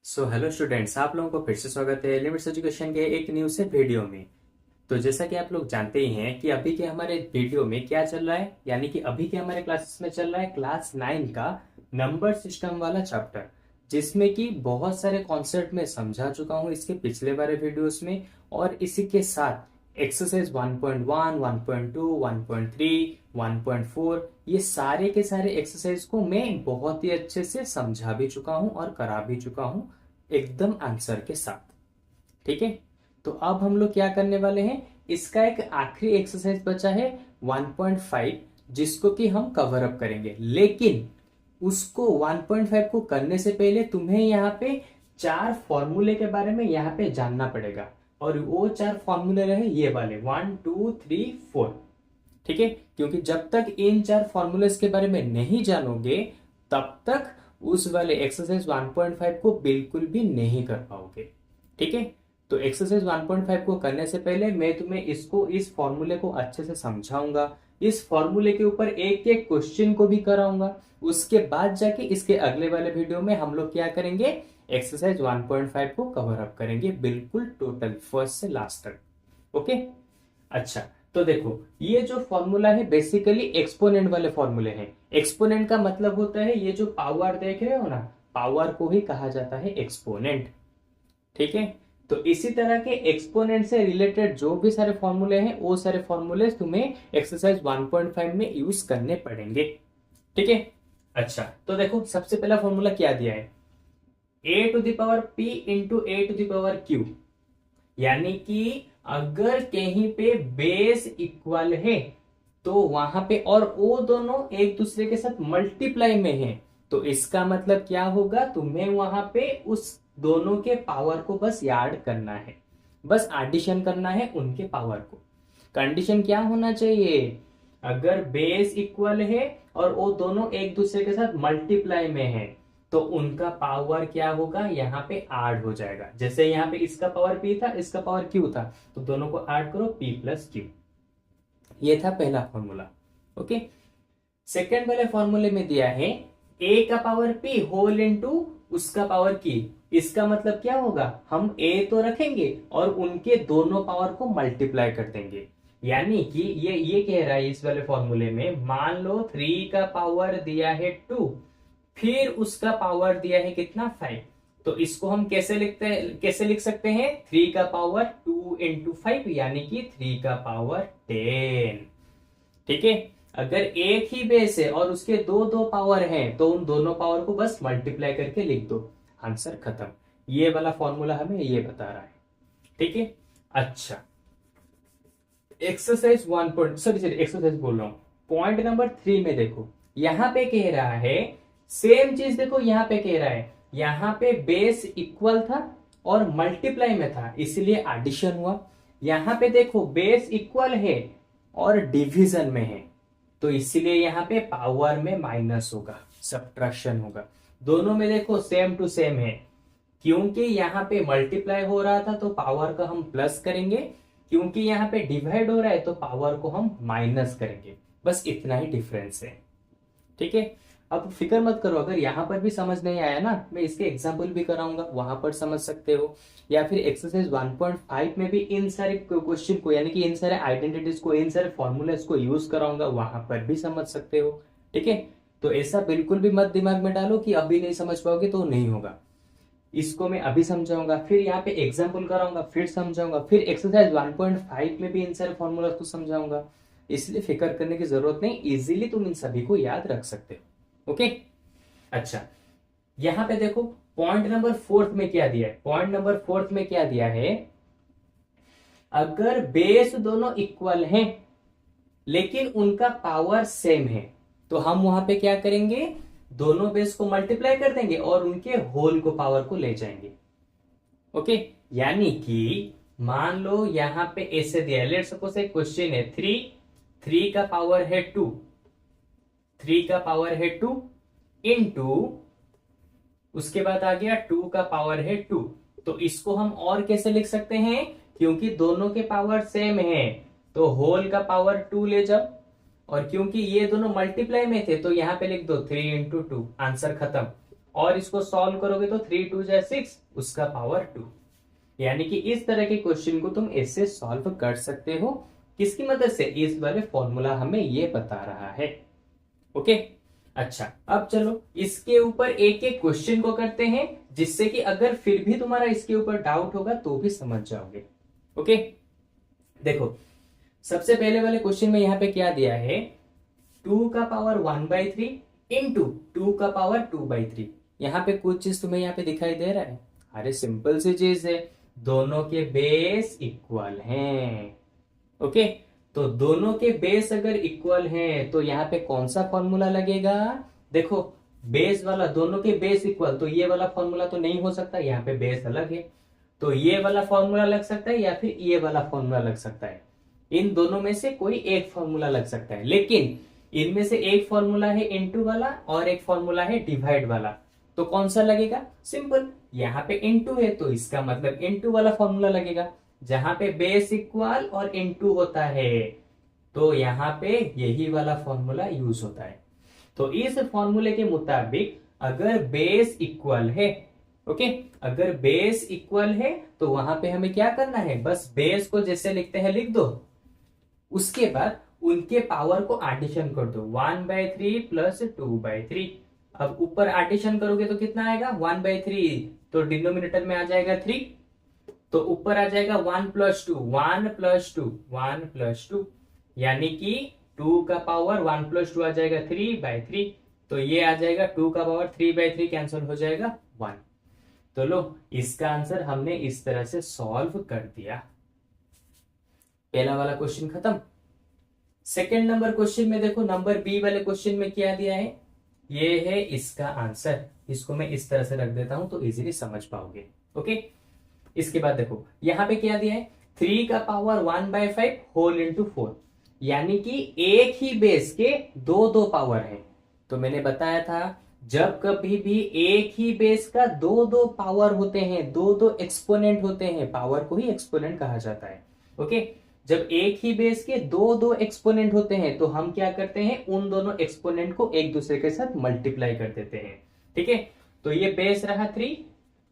Hello students, आप लोगों को फिर से स्वागत है लिमिट्स एजुकेशन के एक न्यू से वीडियो में। तो जैसा कि आप लोग जानते ही हैं कि अभी के हमारे वीडियो में क्या चल रहा है, यानी कि अभी के हमारे क्लासेस में चल रहा है क्लास 9 का नंबर सिस्टम वाला चैप्टर, जिसमें कि बहुत सारे कॉन्सेप्ट में समझा चुका हूँ इसके पिछले वाले वीडियोस में। और इसी के साथ एक्सरसाइज 1.1, 1.2, 1.3, 1.4 ये सारे के सारे एक्सरसाइज को मैं बहुत ही अच्छे से समझा भी चुका हूं और करा भी चुका हूं, एकदम आंसर के साथ। ठीक है, तो अब हम लोग क्या करने वाले हैं, इसका एक आखिरी एक्सरसाइज बचा है 1.5, जिसको कि हम कवर अप करेंगे। लेकिन उसको 1.5 को करने से पहले तुम्हें यहाँ पे चार फॉर्मूले के बारे में यहाँ पे जानना पड़ेगा। और वो चार फॉर्मूले रहे ये वाले 1, 2, 3, 4। ठीक है, क्योंकि जब तक इन चार फॉर्मूलेस के बारे में नहीं जानोगे तब तक उस वाले एक्सरसाइज 1.5 को बिल्कुल भी नहीं कर पाओगे। ठीक है, तो एक्सरसाइज 1.5 को करने से पहले मैं तुम्हें इस फॉर्मूले को अच्छे से समझाऊंगा, इस फॉर्मूले के ऊपर एक एक क्वेश्चन को भी कराऊंगा। उसके बाद जाके इसके अगले वाले वीडियो में हम लोग क्या करेंगे, एक्सरसाइज 1.5 को कवर अप करेंगे बिल्कुल टोटल फर्स्ट से लास्ट तक। ओके, अच्छा, तो देखो ये जो फॉर्मूला है बेसिकली एक्सपोनेंट वाले फॉर्मूले हैं। एक्सपोनेंट का मतलब होता है ये जो पावर देख रहे हो ना, पावर को ही कहा जाता है एक्सपोनेंट। ठीक है, तो इसी तरह के एक्सपोनेंट से रिलेटेड जो भी सारे फॉर्मूले हैं वो सारे फॉर्मूले तुम्हें एक्सरसाइज 1.5 में यूज करने पड़ेंगे। ठीक है, अच्छा, तो देखो सबसे पहला फॉर्मूला क्या दिया है, a to the power p into a to the power q। यानी कि अगर कहीं पे बेस इक्वल है तो वहां पे और वो दोनों एक दूसरे के साथ मल्टीप्लाई में है, तो इसका मतलब क्या होगा, तुम्हें वहां पे उस दोनों के पावर को बस याद करना है, बस एडिशन करना है उनके पावर को। कंडीशन क्या होना चाहिए, अगर बेस इक्वल है और वो दोनों एक दूसरे के साथ मल्टीप्लाई में है तो उनका पावर क्या होगा, यहाँ पे ऐड हो जाएगा। जैसे यहाँ पे इसका पावर p था, इसका पावर q था, तो दोनों को ऐड करो p प्लस q। ये था पहला फॉर्मूला। ओके, सेकेंड वाले फॉर्मूले में दिया है a का पावर p होल इनटू उसका पावर q। इसका मतलब क्या होगा, हम a तो रखेंगे और उनके दोनों पावर को मल्टीप्लाई कर देंगे। यानी कि ये कह रहा है इस वाले फॉर्मूले में, मान लो 3 का पावर दिया है 2, फिर उसका पावर दिया है कितना 5, तो इसको हम कैसे लिख सकते हैं, 3 का पावर 2 इंटू 5 यानी कि 3 का पावर 10। ठीक है, अगर एक ही बेस है और उसके दो दो पावर हैं तो उन दोनों पावर को बस मल्टीप्लाई करके लिख दो, आंसर खत्म। ये वाला फॉर्मूला हमें ये बता रहा है। ठीक है, अच्छा, एक्सरसाइज 1 पॉइंट सॉरी एक्सरसाइज बोल रहा हूं, पॉइंट नंबर 3 में देखो यहां पे कह रहा है सेम चीज। देखो यहां पे कह रहा है, यहां पे बेस इक्वल था और मल्टीप्लाई में था इसलिए एडिशन हुआ। यहां पे देखो बेस इक्वल है और डिवीजन में है, तो इसीलिए यहां पे पावर में माइनस होगा, सब्ट्रैक्शन होगा। दोनों में देखो सेम टू सेम है, क्योंकि यहाँ पे मल्टीप्लाई हो रहा था तो पावर का हम प्लस करेंगे, क्योंकि यहाँ पे डिवाइड हो रहा है तो पावर को हम माइनस करेंगे, बस इतना ही डिफरेंस है। ठीक है, अब फिक्र मत करो, अगर यहाँ पर भी समझ नहीं आया ना, मैं इसके एग्जाम्पल भी कराऊंगा, वहां पर समझ सकते हो। या फिर एक्सरसाइज 1.5 में भी इन सारे क्वेश्चन को, यानी कि इन सारे आइडेंटिटीज को, इन सारे फॉर्मूलेस को यूज कराऊंगा, वहां पर भी समझ सकते हो। ठीक है, तो ऐसा बिल्कुल भी मत दिमाग में डालो कि अभी नहीं समझ पाओगे तो नहीं होगा। इसको मैं अभी समझाऊंगा, फिर यहाँ पे एग्जाम्पल कराऊंगा, फिर समझाऊंगा, फिर एक्सरसाइज 1.5 में भी इन सारे फॉर्मूला को समझाऊंगा। इसलिए फिक्र करने की जरूरत नहीं, इजीली तुम इन सभी को याद रख सकते हो। ओके, अच्छा, यहां पे देखो पॉइंट नंबर 4 में क्या दिया है, पॉइंट नंबर 4 में क्या दिया है, अगर बेस दोनों इक्वल हैं लेकिन उनका पावर सेम है तो हम वहां पे क्या करेंगे, दोनों बेस को मल्टीप्लाई कर देंगे और उनके होल को पावर को ले जाएंगे। ओके, यानी कि मान लो यहां पे ऐसे दिया, लेट सपोज एक क्वेश्चन है 3 का पावर है 2, 3 का पावर है 2 इंटू उसके बाद आ गया 2 का पावर है 2। तो इसको हम और कैसे लिख सकते हैं, क्योंकि दोनों के पावर सेम है तो होल का पावर 2 ले जाओ, और क्योंकि ये दोनों मल्टीप्लाई में थे तो यहां पे लिख दो 3 इंटू 2, आंसर खत्म। और इसको सॉल्व करोगे तो 3 2 जा 6 उसका पावर 2। यानी कि इस तरह के क्वेश्चन को तुम ऐसे सॉल्व कर सकते हो। किसकी मदद से? इस वाले फॉर्मूला हमें ये बता रहा है। ओके, अच्छा अब चलो इसके ऊपर एक एक क्वेश्चन को करते हैं, जिससे कि अगर फिर भी तुम्हारा इसके ऊपर डाउट होगा तो भी समझ जाओगे। ओके, देखो सबसे पहले वाले क्वेश्चन में यहाँ पे क्या दिया है, 2 का पावर 1/3 इंटू 2 का पावर 2/3। यहाँ पे कुछ चीज तुम्हें यहाँ पे दिखाई दे रहा है? अरे सिंपल सी चीज है, दोनों के बेस इक्वल हैं। ओके, तो दोनों के बेस अगर इक्वल हैं तो यहाँ पे कौन सा फॉर्मूला लगेगा? देखो बेस वाला, दोनों के बेस इक्वल, तो ये वाला फॉर्मूला तो नहीं हो सकता, यहाँ पे बेस अलग है, तो ये वाला फॉर्मूला लग सकता है या फिर ये वाला फॉर्मूला लग सकता है। इन दोनों में से कोई एक फॉर्मूला लग सकता है, लेकिन इनमें से एक फॉर्मूला है इनटू वाला और एक फॉर्मूला है डिवाइड वाला। तो कौन सा लगेगा? सिंपल, यहाँ पे इनटू है तो इसका मतलब इनटू वाला फॉर्मूला लगेगा। जहां पे बेस इक्वल और इनटू होता है तो यहाँ पे यही वाला फॉर्मूला यूज होता है। तो इस फॉर्मूले के मुताबिक अगर बेस इक्वल है, ओके, अगर बेस इक्वल है तो वहां पे हमें क्या करना है, बस बेस को जैसे लिखते हैं लिख दो, उसके बाद उनके पावर को एडिशन कर दो, 1/3 प्लस 2/3। अब ऊपर एडिशन करोगे तो कितना आएगा, 1/3, तो डिनोमिनेटर में आ जाएगा 3, तो ऊपर आ जाएगा 1 प्लस 2, 1 प्लस 2, 1 प्लस 2, यानी कि 2 का पावर 1 प्लस 2 आ जाएगा 3/3, तो ये आ जाएगा 2 का पावर 3/3 कैंसिल हो जाएगा 1। तो लो इसका आंसर हमने इस तरह से सॉल्व कर दिया। पहला वाला क्वेश्चन खत्म। सेकंड नंबर क्वेश्चन में देखो, नंबर बी वाले क्वेश्चन में क्या दिया है, ये है इसका आंसर। इसको मैं इस तरह से रख देता हूं तो इजीली समझ पाओगे। ओके, इसके बाद देखो यहां पे क्या दिया है, 3 का पावर 1/5 होल इंटू 4, यानी कि एक ही बेस के दो दो पावर है। तो मैंने बताया था जब कभी भी एक ही बेस का दो दो पावर होते हैं, दो दो एक्सपोनेंट होते हैं, पावर को ही एक्सपोनेंट कहा जाता है। ओके, जब एक ही बेस के दो दो एक्सपोनेंट होते हैं तो हम क्या करते हैं, उन दोनों एक्सपोनेंट को एक दूसरे के साथ मल्टीप्लाई कर देते हैं। ठीक है, तो ये बेस रहा 3,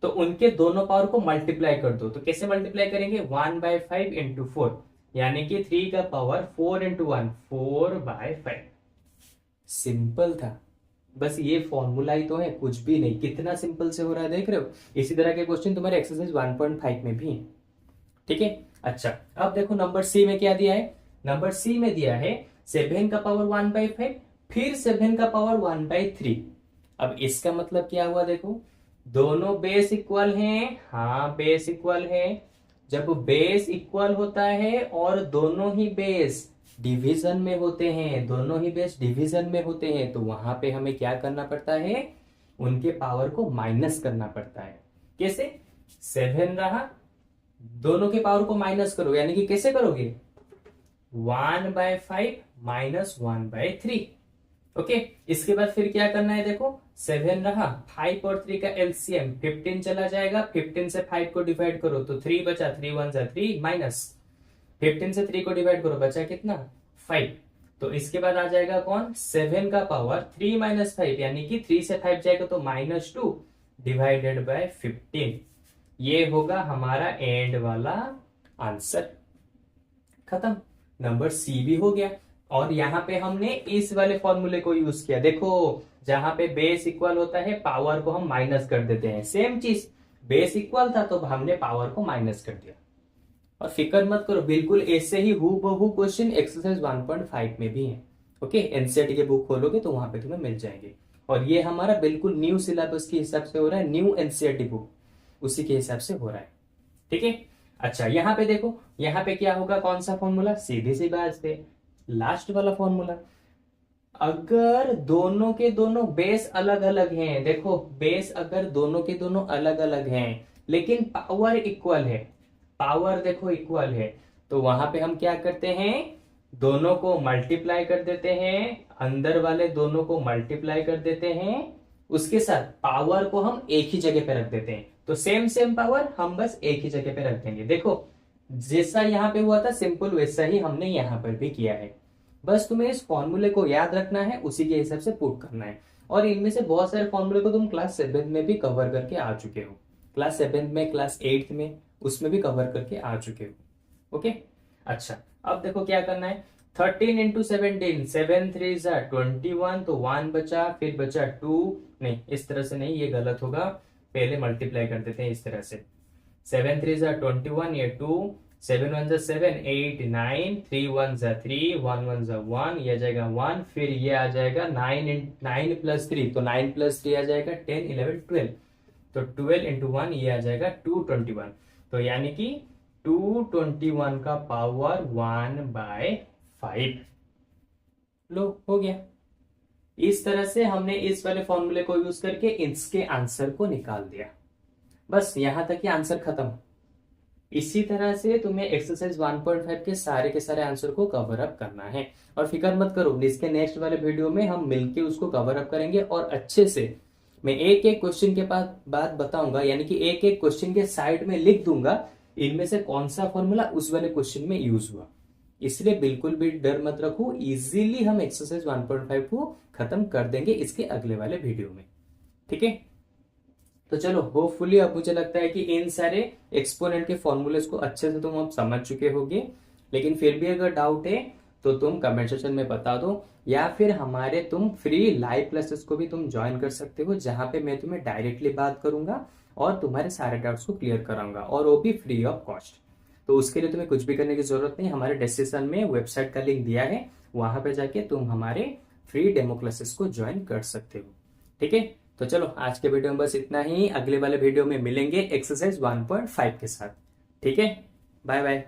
तो उनके दोनों पावर को मल्टीप्लाई कर दो। तो कैसे मल्टीप्लाई करेंगे, 1/5 इंटू 4, यानी कि 3 का पावर 4 इंटू 1, 4/5। सिंपल था, बस ये फॉर्मूला ही तो है, कुछ भी नहीं। कितना सिंपल से हो रहा है देख रहे हो। इसी तरह के क्वेश्चन तुम्हारे एक्सरसाइज 1.5 में भी है। ठीक है, अच्छा अब देखो नंबर सी में क्या दिया है, नंबर सी में दिया है 7 का पावर 1/5 फिर 7 का पावर 1/3। अब इसका मतलब क्या हुआ, देखो दोनों बेस इक्वल हैं, हाँ बेस इक्वल है। जब बेस इक्वल होता है और दोनों ही बेस डिवीजन में होते हैं, दोनों ही बेस डिवीजन में होते हैं, तो वहां पे हमें क्या करना पड़ता है, उनके पावर को माइनस करना पड़ता है। कैसे, 7 रहा, दोनों के पावर को माइनस करो, यानी कि कैसे करोगे, 1/5 माइनस 1/3। ओके, इसके बाद फिर क्या करना है, देखो 7 रहा, 5 और 3 का एलसीएम 15 चला जाएगा, 15 से 5 को डिवाइड करो तो 3 बचा, 3 1 जा 3, माइनस 15 से 3 को डिवाइड करो, बचा कितना 5। तो इसके बाद आ जाएगा कौन, 7 का पावर 3 माइनस 5, यानी कि 3 से 5 जाएगा तो -2 डिवाइडेड बाय 15। ये होगा हमारा एंड वाला आंसर। खत्म, नंबर सी भी हो गया। और यहाँ पे हमने इस वाले फॉर्मूले को यूज किया, देखो जहां पे बेस इक्वल होता है पावर को हम माइनस कर देते हैं। सेम चीज, बेस इक्वल था तो हमने पावर को माइनस कर दिया। और फिक्र मत करो, बिल्कुल ऐसे ही हूबहू क्वेश्चन एक्सरसाइज 1.5 में भी है। ओके, एनसीईआरटी के बुक खोलोगे तो वहां पे तुम्हें मिल जाएंगे। और ये हमारा बिल्कुल न्यू सिलेबस के हिसाब से हो रहा है, न्यू एनसीईआरटी बुक उसी के हिसाब से हो रहा है। ठीक है, अच्छा यहाँ पे देखो, यहाँ पे क्या होगा, कौन सा फॉर्मूला, सीधी सी बात है लास्ट वाला फॉर्मूला। अगर दोनों के दोनों बेस अलग अलग हैं, देखो बेस अगर दोनों के दोनों अलग अलग हैं लेकिन पावर इक्वल है, पावर देखो इक्वल है, तो वहां पे हम क्या करते हैं, दोनों को मल्टीप्लाई कर देते हैं, अंदर वाले दोनों को मल्टीप्लाई कर देते हैं, उसके साथ पावर को हम एक ही जगह पे रख देते हैं। तो सेम सेम पावर हम बस एक ही जगह पे रख देंगे। देखो जैसा यहाँ पे हुआ था सिंपल, वैसा ही हमने यहाँ पर भी किया है। बस तुम्हें इस फॉर्मूले को याद रखना है, उसी के हिसाब से पुट करना है। और इनमें से बहुत सारे फॉर्मूले को तुम क्लास 7 में भी कवर करके आ चुके हो, क्लास 7 में, क्लास 8 में, उसमें भी कवर करके आ चुके हो। ओके, अच्छा अब देखो क्या करना है। 13 इंटू 17, 7 3 21, तो 1 बचा, फिर बचा 2, नहीं इस तरह से नहीं, ये गलत होगा, पहले मल्टीप्लाई कर देते हैं इस तरह से। 7 3 21, ये 2, 7 1 7, 8 9, 3 1 3, 1 1 1, ये आ जाएगा 1, फिर ये आ जाएगा 9 प्लस 3, तो 9 प्लस 3 आ जाएगा 10 11 12, तो 12 इंटू 1 ये आ जाएगा 221, तो यानी कि 221 का पावर 1/5। लो हो गया। इस तरह से हमने इस वाले फॉर्मूले को यूज करके इसके आंसर को निकाल दिया। बस यहां तक ही आंसर खत्म। इसी तरह से तुम्हें एक्सरसाइज 1.5 के सारे आंसर को कवर अप करना है। और फिक्र मत करो, इसके नेक्स्ट वाले वीडियो में हम मिलके उसको कवर अप करेंगे और अच्छे से मैं एक एक क्वेश्चन के बाद बताऊंगा, यानी कि एक एक क्वेश्चन के साइड में लिख दूंगा इनमें से कौन सा फॉर्मूला उस वाले क्वेश्चन में यूज हुआ। इसलिए बिल्कुल भी डर मत रखो, इजीली हम एक्सरसाइज 1.5 को खत्म कर देंगे इसके अगले वाले वीडियो में। ठीक है, तो चलो होपफुली अब मुझे लगता है कि इन सारे एक्सपोनेंट के फॉर्मूलेस को अच्छे से तुम अब समझ चुके होगे। लेकिन फिर भी अगर डाउट है तो तुम कमेंट सेक्शन में बता दो, या फिर हमारे तुम फ्री लाइव क्लासेस को भी तुम ज्वाइन कर सकते हो, जहां पे मैं तुम्हें डायरेक्टली बात करूंगा और तुम्हारे सारे डाउट्स को क्लियर कराऊंगा, और वो भी फ्री ऑफ कॉस्ट। तो उसके लिए तुम्हें कुछ भी करने की जरूरत नहीं, हमारे डिस्क्रिप्शन में वेबसाइट का लिंक दिया है, वहां पे जाके तुम हमारे फ्री डेमो क्लासेस को ज्वाइन कर सकते हो। ठीक है, तो चलो आज के वीडियो में बस इतना ही, अगले वाले वीडियो में मिलेंगे एक्सरसाइज 1.5 के साथ। ठीक है, बाय बाय।